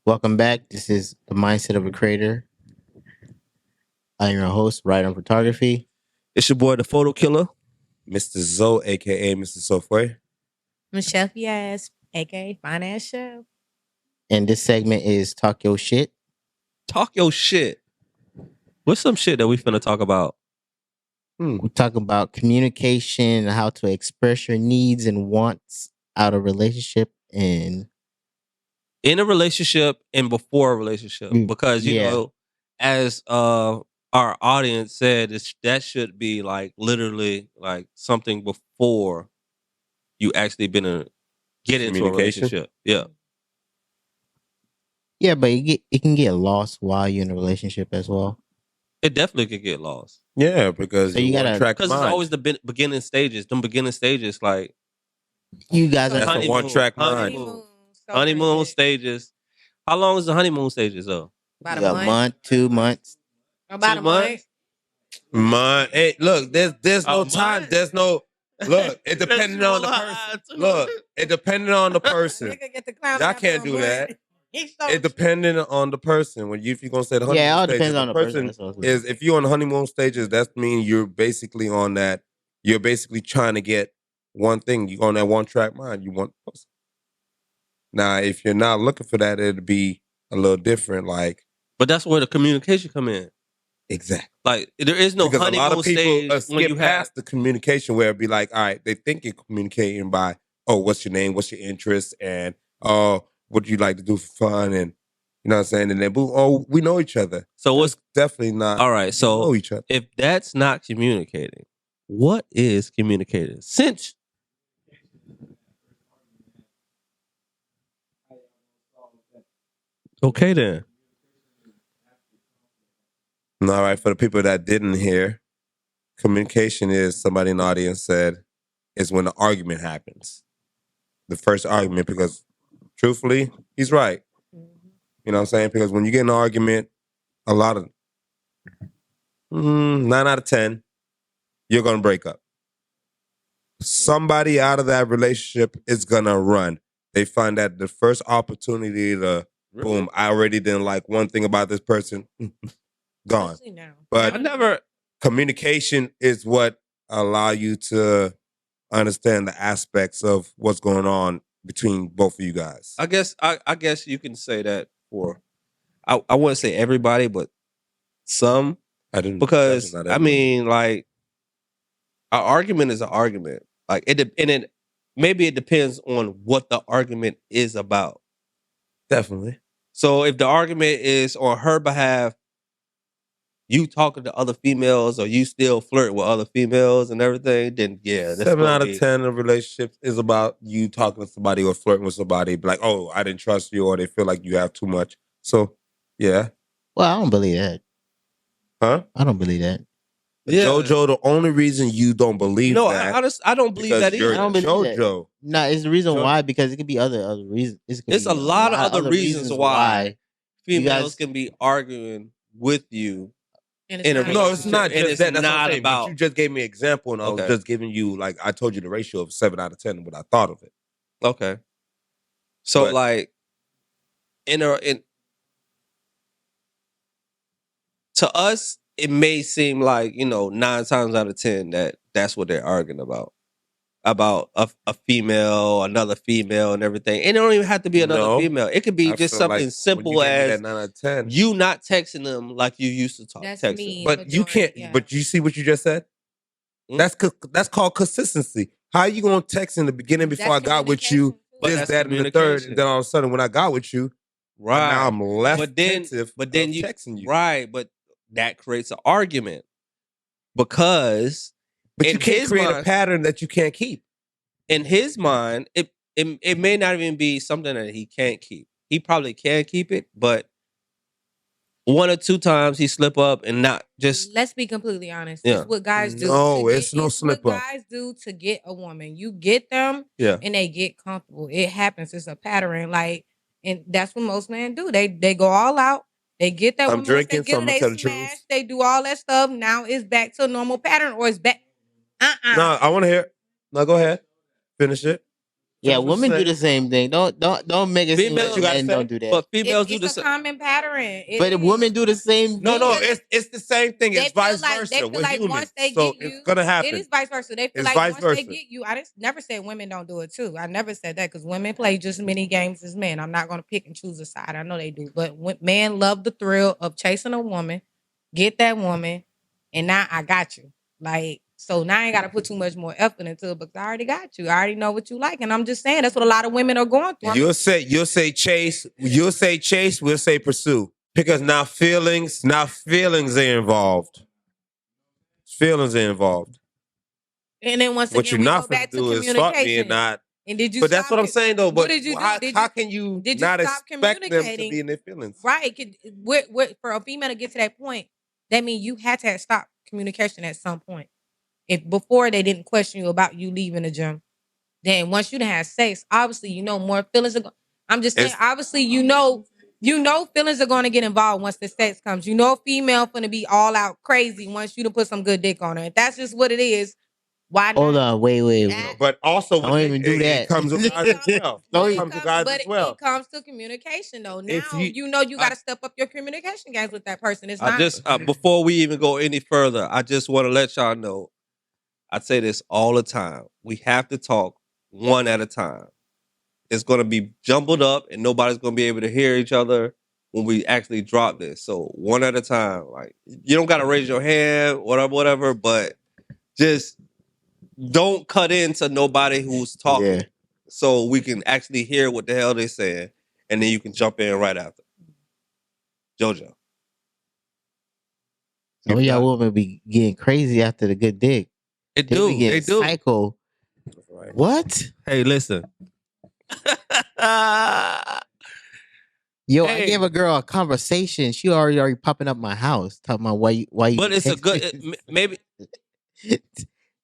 Welcome back. This is the Mindset of a Creator. I'm your host, Ryan Photography. It's your boy, the Photo Killer. Mr. Zoe, aka Mr. Software. Michelle Fias, aka Finance Chef. And this segment is Talk Your Shit. Talk your shit. What's some shit that we finna talk about? We talk about communication and how to express your needs and wants out of relationship and In a relationship and before a relationship. Because, you Yeah. know, as our audience said, that should be like literally like something before you actually get into a Communication? relationship. Yeah. yeah, but it can get lost while you're in a relationship as well. It definitely could get lost. Yeah, because So you you gotta- one track Because it's mind. always the beginning stages. Them beginning stages, like You guys That's are a one-track mind. honeymoon stages. How long is the honeymoon stages though? About you got a a month. month, 2 months. About 2 a month. months? Mind. Hey, look, there's A no time. month? There's no look. It depending on the person. Look, it depending on the person. Nigga get the clown Y'all out can't there, do boy. that. He's so It depending on the person. When if you're gonna say the honeymoon Yeah, it all stages, depends on the person. That's what I was gonna is if you're on the honeymoon stages, that means you're basically on that. You're basically trying to get one thing. You're on that one track mind. You want the person. Now, if you're not looking for that, it'd be a little different. Like But that's where the communication come in. exactly. Like there is no Because a honeymoon lot of people stage when skip you have. past the communication where it'd be like, all right, they think you're communicating by, oh, what's your name? What's your interest? And, oh, what do you like to do for fun? And, you know what I'm saying? And then, boom, oh, we know each other. So what's That's definitely not. all right? We So know each other. if that's not communicating, what is communicating? Since okay then. All right, for the people that didn't hear, communication is somebody in the audience said is when the argument happens. The first argument, because truthfully, he's right. You know what I'm saying? Because when you get in an argument, a lot of 9 out of 10, you're gonna break up. Somebody out of that relationship is gonna run. They find that the first opportunity to boom, I already didn't like one thing about this person, gone. Especially now. But I never. communication is what allow you to understand the aspects of what's going on between both of you guys. I guess you can say that for. I wouldn't say everybody, but some. I didn't Because not I everybody. mean, like, an argument is an argument. Like it maybe it depends on what the argument is about. Definitely. So if the argument is on her behalf, you talking to other females or you still flirt with other females and everything, then yeah, that's 7 gonna out be- of 10 of relationships is about you talking to somebody or flirting with somebody. Be like, oh, I didn't trust you, or they feel like you have too much. So, yeah. Well, I don't believe that. Huh? I don't believe that. Yeah. JoJo, the only reason you don't believe No, that I don't believe because that you're either. I don't believe that. JoJo. No, it's the reason So- why, because it could be other reasons. It's a lot of other reasons why you Females guys- can be arguing with you. And In a not- No, it's not And just it's that. That's what not I'm saying. about- But you just gave me an example, and I was Okay. just giving you, like, I told you the ratio of 7 out of 10 and what I thought of it. Okay. So But- like in to us, it may seem like, 9 times out of 10 that's what they're arguing about. About a female, another female, and everything. And it don't even have to be another No. female. It could be I just feel like something when simple you gave me as that 9 out of 10. you not texting them like you used to talk. That's texting. me. But you majority, can't. yeah. But you see what you just said? Mm. That's called consistency. How you gonna text in the beginning before That's I got with you? communication. But This, that's that, and the third, communication. and then all of a sudden, when I got with you, Right. now I'm less But then attentive you of texting you. right, but that creates an argument because But in you can't his create a mind- pattern that you can't keep. in his mind, it may not even be something that he can't keep. He probably can keep it, but 1 or 2 times he slip up and not just Let's be completely honest. Yeah. It's what guys do. No, to it's no what slip up. guys do to get a woman. You get them yeah. and they get comfortable. It happens. It's a pattern. Like, and that's what most men do. They go all out. They get that I'm woman. drinking, Once they so get I'm her, gonna tell they the smash. truth. They do all that stuff. Now it's back to a normal pattern, or it's back. No, I want to hear. No, go ahead. Finish it. Yeah, That's what I'm women do saying. the same thing. Don't make it seem Females- like you gotta men say? don't do that. But females do It's the a same. common pattern. But if women do the same No, thing. it's the same thing. They It's feel vice like versa. they feel We're like humans, once they so get you, it's gonna happen. it is vice versa. They feel It's like vice once they versa. get you, never said women don't do it too. I never said that because women play just as many games as men. I'm not going to pick and choose a side. I know they do, but men love the thrill of chasing a woman, get that woman, and now I got you. Like, so now I ain't got to put too much more effort into it because I already got you. I already know what you like, and I'm just saying that's what a lot of women are going through. You'll say chase. You'll say chase. We'll say pursue. Because now feelings are involved. Feelings are involved. And then once What again, you're we not go going back to to do is fuck me communication. and not. And did you? But that's stop what I'm it? saying though. What But did you do? how can you did you not stop expect them to communicating? be in their feelings? Right. For a female to get to that point, that means you had to have stopped communication at some point. If before they didn't question you about you leaving the gym, then once you done had sex, obviously you know more feelings are. I'm just saying, obviously you know feelings are going to get involved once the sex comes. You know, a female finna be all out crazy once you done put some good dick on her. If that's just what it is, why not? Hold on, wait. But also, Don't even do that. It comes with guys as well. Don't It even- comes with guys as well. It comes to communication though. Now If you- you got to step up your communication games with that person. It's I not just before we even go any further, I just want to let y'all know. I say this all the time. We have to talk one at a time. It's going to be jumbled up, and nobody's going to be able to hear each other when we actually drop this. So one at a time. Like you don't got to raise your hand, whatever. But just don't cut into nobody who's talking, Yeah. so we can actually hear what the hell they're saying, and then you can jump in right after. JoJo. Some of y'all women be getting crazy after the good dick. They They do. be getting They do. psycho. Right. What? Hey, listen. Yo, Hey. I gave a girl a conversation. She already popping up my house, talking about why you. But it's a good. Maybe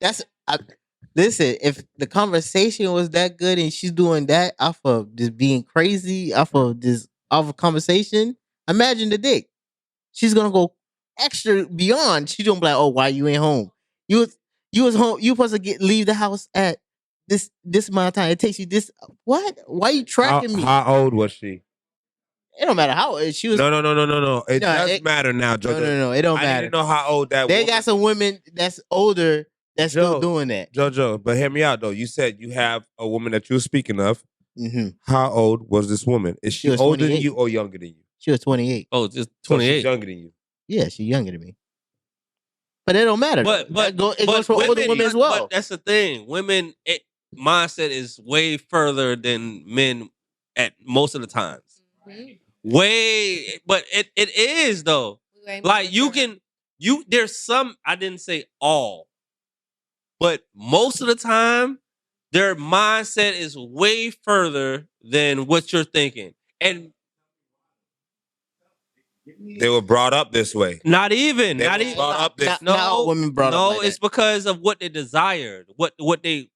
That's listen. If the conversation was that good and she's doing that off of just being crazy, off of conversation, imagine the dick. She's gonna go extra beyond. She's gonna be like, "Oh, why you ain't home? You was home. You supposed to leave the house at this amount of time. It takes you this. What? Why you tracking me? How old was she? It don't matter how old she was. No. It No, does it- matter now, JoJo. No. It don't I matter. didn't know how old that They was. got some women that's older that's still Joe. doing that. JoJo, but hear me out though. You said you have a woman that you were speaking of. Mm-hmm. How old was this woman? Is She she was older than 28. you or younger than you? She was 28. just So she's 28. younger than you. Yeah, she's younger than me. But it don't matter. But it goes for older women as well. But that's the thing. Women mindset is way further than men at most of the times. Way, but it is though. Like there's some, I didn't say all, but most of the time their mindset is way further than what you're thinking. And They were brought up this way. not even brought up this. Not all women brought up like it's that. because of what they desired, what they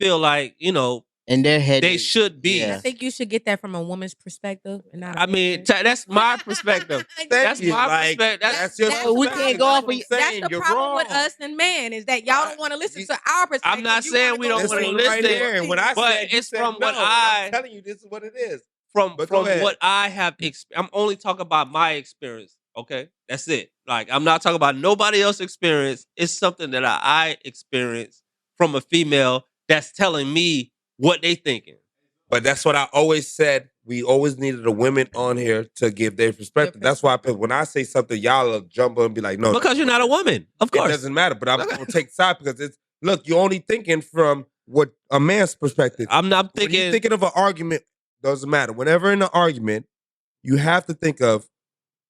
feel like, In their head, they should be. yeah. I think you should get that from a woman's perspective and not. I mean, that's my perspective. That's you. my Like, perspective. that's your that's we perspective. can't go off of- That's what I'm That's saying. the You're problem with wrong. us and men is that y'all don't want to listen to our perspective. I'm not You saying wanna we go don't This wanna with ain't your listen. right there. And when I But said, you it's said from no, what and I'm telling you, this is what it is. from But go ahead. what I have. I'm only talking about my experience. Okay, that's it. Like I'm not talking about nobody else's experience. It's something that I experienced from a female that's telling me what they thinking. But that's what I always said. We always needed the women on here to give their perspective. That's why when I say something, y'all will jump on and be like, no. Because you're not a woman, of It course. doesn't matter. But I'm going to take side because look, you're only thinking from what a man's perspective. I'm not When thinking. you're thinking of an argument, doesn't matter. Whenever in an argument, you have to think of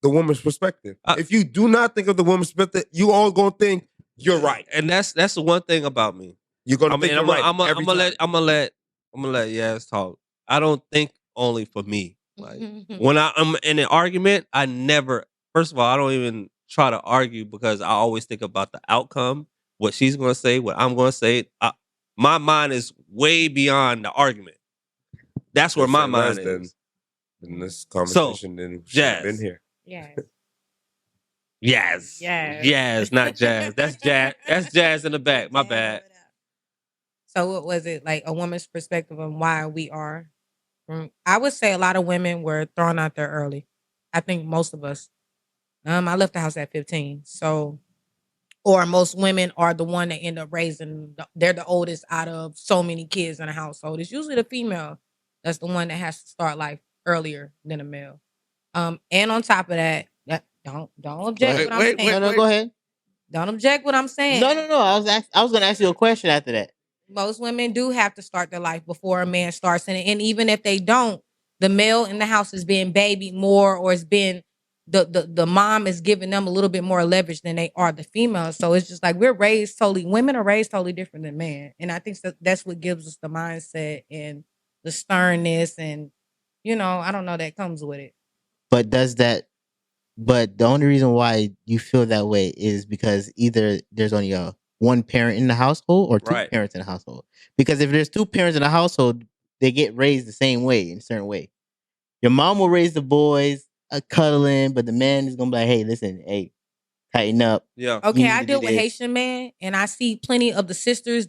the woman's perspective. If you do not think of the woman's perspective, you all going to think you're right. And that's the one thing about me. You're going to think you're right. I'm gonna let Yaz talk. I don't think only for me. Like when I'm in an argument, I never. First of all, I don't even try to argue because I always think about the outcome, what she's gonna say, what I'm gonna say. My mind is way beyond the argument. That's where my mind is. In this conversation, then we should have been here. Yes. Yes, not jazz. That's jazz. That's jazz in the back. My bad. So what was it like a woman's perspective on why we are? I would say a lot of women were thrown out there early. I think most of us. I left the house at 15. So or most women are the one that end up raising they're the oldest out of so many kids in a household. It's usually the female that's the one that has to start life earlier than a male. And on top of that, don't object Wait, what I'm wait, saying. No, go ahead. Don't object what I'm saying. No. I was gonna ask you a question after that. Most women do have to start their life before a man starts, and even if they don't, the male in the house is being babied more, or it's been the mom is giving them a little bit more leverage than they are the females. So it's just like women are raised totally different than men, and I think that's what gives us the mindset and the sternness, and I don't know, that comes with it. But but the only reason why you feel that way is because either there's only one parent in the household or two Right. parents in the household. Because if there's two parents in the household, they get raised the same way, in a certain way. Your mom will raise the boys cuddling, but the man is gonna be like, "Hey, listen, hey, tighten up." Yeah. Okay, need I to deal do with this. Haitian men, and I see plenty of the sisters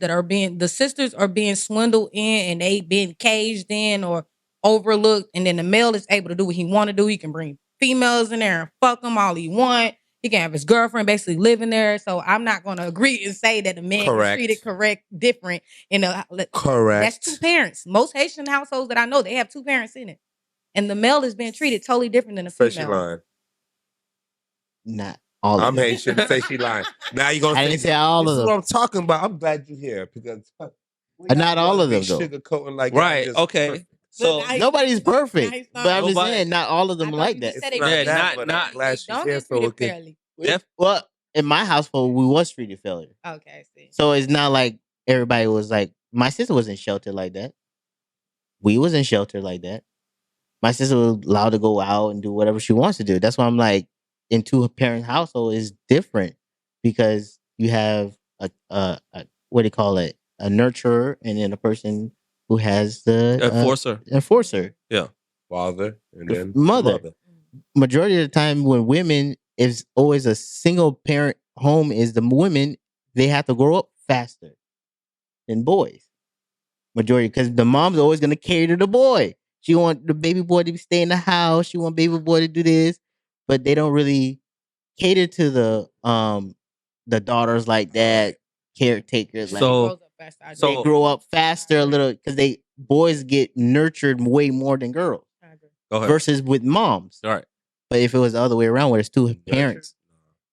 are being swindled in, and they being caged in or overlooked, and then the male is able to do what he want to do. He can bring females in there and fuck them all he want. He can have his girlfriend basically living there. So I'm not going to agree and say that the man is Correct. treated different. That's Correct. two parents. Most Haitian households that I know, they have two parents in it, and the male is being treated totally different than the Say she female. lying. Not all of I'm them. Haitian. Say she lying. Now you gonna I say didn't say all this of is them. what I'm talking about. I'm glad you're here because Not all of them, though. Sugarcoating like y'all Right. just Okay. perfect. So Look, now Nobody's perfect, Nice, but I'm just nobody- saying not all of them I thought like you that. just said It's they not get that, treated but not- I'm glad They she's don't here get so we treated can. fairly. Well, in my household, we was treated fairly, Okay, I see. so it's not like everybody was like. My sister was in shelter like that. We was in shelter like that. My sister was allowed to go out and do whatever she wants to do. That's why I'm like, in two parent household is different because you have a what do you call it, a nurturer, and then a person who has the enforcer. enforcer. Father and The then mother. Majority of the time when women is always a single parent home is the women, they have to grow up faster than boys. Majority, because the mom's always gonna cater to the boy. She want the baby boy to stay in the house. She want baby boy to do this, but they don't really cater to the daughters like that. Caretakers like So- Grows up faster, I so- they grow up faster a little because they boys get nurtured way more than girls agree. Go ahead. versus with moms. All right. But if it was the other way around, where it's two parents,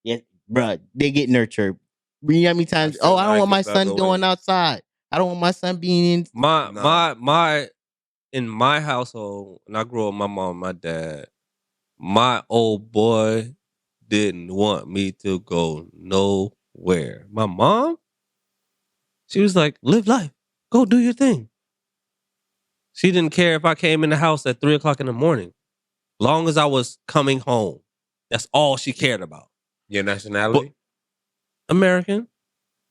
yeah, bruh, they get nurtured. You know how many times? I feel Oh, I don't like want my it's the son other going way. outside. I don't want my son being in. My in my household, when I grew up, my mom, my dad, my old boy didn't want me to go nowhere. My mom, she was like, live life. Go do your thing. She didn't care if I came in the house at 3:00 in the morning. Long as I was coming home. That's all she cared about. Your nationality? American.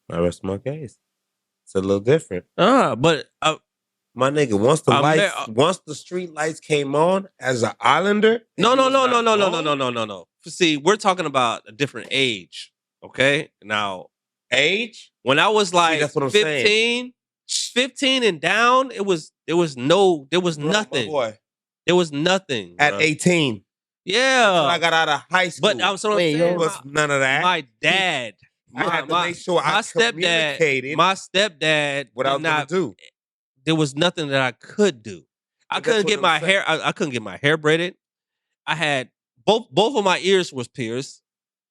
I rest my case. It's a little different. But My nigga, once the street lights came on as an islander. No. and you was not gone, No. See, we're talking about a different age. Okay? Now, Age? when I was like that's what I'm 15 and down, there was Bro, nothing. my boy. There was nothing. At bruh. 18. Yeah. Until I got out of high school. But I'm Wait, saying, There was none of that. my dad. I had to make sure my I communicated My stepdad what I was going to do. there was nothing that I could do. I But that's couldn't what get I'm my saying. hair. I couldn't get my hair braided. I had both of my ears was pierced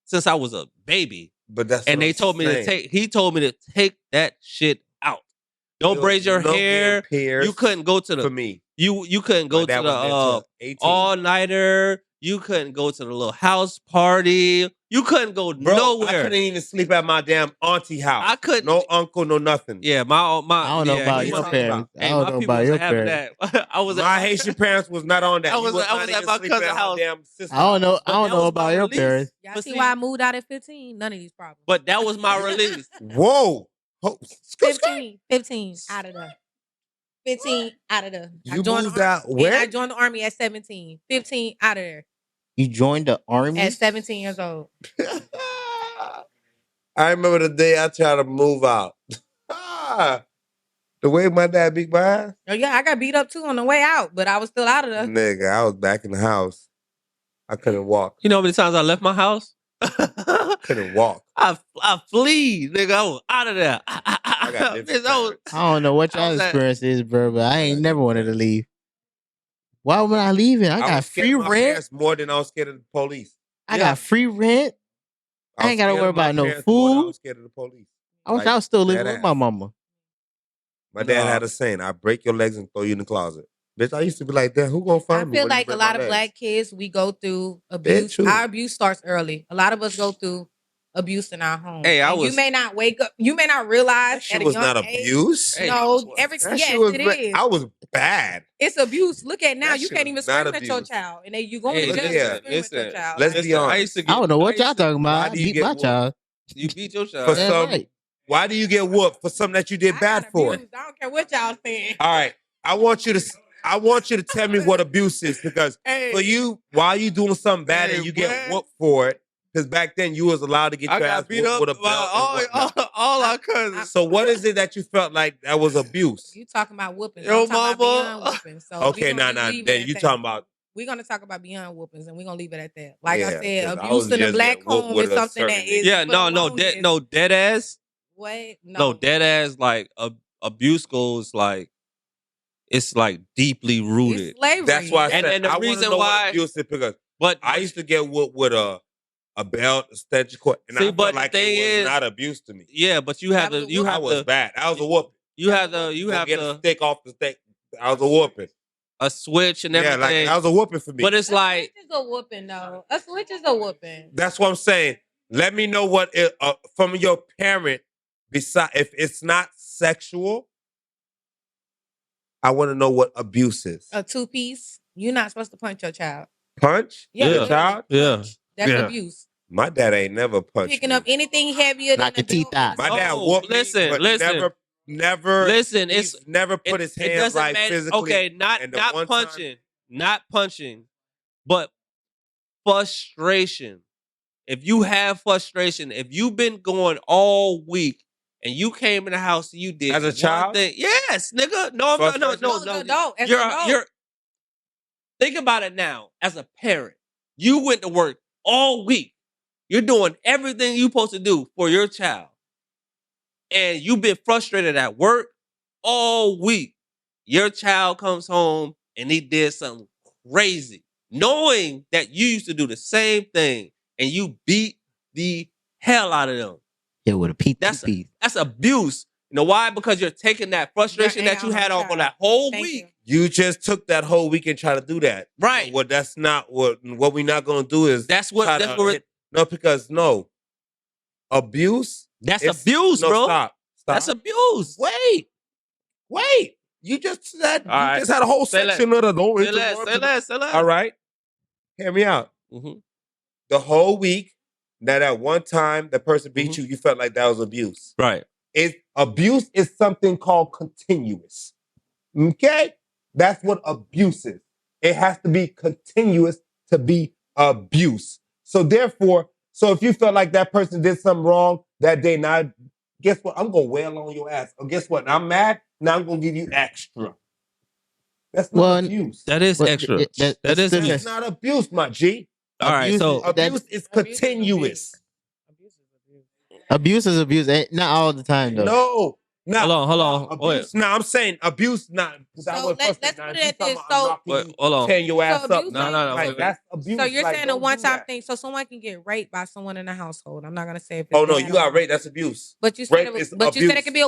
since I was a baby, But that's and what they I'm told me to saying. take. He told me to take that shit out. Don't There braid was your no hair. getting pierced You couldn't go to for the me. you couldn't go My to dad wasn't there the till 18. all nighter. You couldn't go to the little house party. You couldn't go Bro, nowhere. I couldn't even sleep at my damn auntie house. I couldn't- No uncle, no nothing. Yeah, my I don't know yeah, about he your wasn't- parents. I Hey, don't my know people about your wasn't having parents. that. I was My Haitian parents was not on that. I You was not at even my sleeping cousin's at my house. damn sister I don't know. house. I don't that know was about my your release. parents. Y'all But see see- why I moved out at 15? None of these problems. But that was my release. Whoa. 15 out of there. 15 out of there. I You joined moved the out and where? I joined the army at 17. 15 out of there You joined the army at 17 years old. I remember the day I tried to move out. The way my dad beat my ass, Oh yeah, I got beat up too on the way out, but I was still out of there. nigga, I was back in the house. I couldn't walk. You know how many times I left my house? Couldn't walk. I flee, nigga. I was out of there. I got different Bitch, I was- parents. I don't know what How's y'all that? experience is, bro, but I ain't never wanted to leave. Why would I leave it? I got was scared free of my rent. parents more than I was scared of the police. I Yeah. got free rent. I was ain't gotta scared worry of my about no parents more than I food. was scared of the police. I wish Like, I was still living dead with my ass. mama. My dad No. had a saying, I break your legs and throw you in the closet. Bitch, I used to be like that. Who gonna I find me? feel when you like a break my lot of legs? black kids, we go through abuse. true. Our abuse starts early. A lot of us go through abuse in our home. Hey, I And you was- may not wake up, you may not realize That shit at a was young not age. abuse. Hey, No, what? every That yes, shit was it bad. is. I was bad. It's abuse. Look at now. That You shit can't was even not scream at your abuse. child, and then you going Hey, to jail listen, to scream at your listen, child. let's Like, be honest. I used to I get, don't know what I y'all used to- talking why about. I do you beat get my whooped? child. You beat your For child. Damn some, right. why do you get whooped for something that you did I bad got for? abused. I don't care what y'all saying. All right, I want you to tell me what abuse is, because for you, while you doing something bad Hey, and you get what? whooped for it, because back then you was allowed to get I your ass got beat whooped up with a by belt and whatnot. all our cousins. So what is it that you felt like that was abuse? You talking about whoopings? Yo, I'm talking mama. about beyond whoopings. So Okay, nah. Then Then you talking about We're gonna talk about beyond whoopings, and we're gonna leave it at that. Like I Yeah, said, 'cause I abuse was in a just black getting whooped home with is a something that certain- is Yeah, for aloneness. dead ass. What? No, dead ass. Like abuse goes like it's like deeply rooted. It's slavery. That's why I said And the I want reason to know why- what abuse is, because But I used to get whooped with a belt, a stretcher cord, and See, I but felt the like thing it was is- not abuse to me. yeah, but you have That to was a you whoop. I have was to bad. I was a whooping. you have Go get a to stick off the stick. I was a whooping. a switch and Yeah, everything. like that was a whooping for me. But it's A like switch is a whooping, though. A switch is a whooping. That's what I'm saying. Let me know what it, from your parent. Beside, if it's not sexual, I want to know what abuse is. A 2-piece. You're not supposed to punch your child. Punch Yeah. your child. Yeah. Punch. That's Yeah. abuse. My dad ain't never punched Picking me. up anything heavier Knock than your teeth out. My dad Oh, whooped listen, me, but listen. never. listen, He's it's never put his it hands doesn't like matter. physically. Okay, not and the one time- punching, but frustration. If you have frustration, if you've been going all week and you came in the house and you did As a one child? thing, yes, nigga. No, no, Frustration? no. As an adult. As an adult. You're. Think about it now. As a parent, you went to work all week. You're doing everything you're supposed to do for your child, and you've been frustrated at work all week. Your child comes home and he did something crazy, knowing that you used to do the same thing, and you beat the hell out of them. Yeah, with a P2 That's piece. That's abuse. You know why? Because you're taking that frustration Your that you anger had on on the for that child. whole Thank week. you. You just took that whole week and try to do that. Right. Well, that's not what we're not gonna do is That's what- try that's to what- hit- no, because no. Abuse. That's is- abuse, no, bro. Stop. That's abuse. Wait. You just said All right. you just had a whole Say section of the don't Say less, interrupt. say less, say less. All right. Hear me out. Mhm. The whole week, that at one time the person beat Mhm. you felt like that was abuse. Right. Abuse is something called continuous. Okay? That's what abuse is. It has to be continuous to be abuse. So therefore, if you felt like that person did something wrong that day, now guess what? I'm gonna wail on your ass. Or guess what? I'm mad. Now I'm gonna give you extra. That's not Well, abuse. That is But extra. that- That is that's That's still- not abuse, my G. all right. abuse So is- that- Abuse is continuous. Abuse is abuse. Not all the time, though. No. Nah, hold on. Wait. Abuse. Nah, I'm saying abuse. Not. So let's put it at this. So Wait, hold on. tearing your ass So up. abuse No, no, no. Like wait, wait. that's abuse. So you're Like, saying a don't do one-time that. thing. So someone can get raped by someone in the household. I'm not gonna say if it's Oh no, bad you or got not. raped. That's abuse. But you said Rape it was, is but you said it abuse. could be a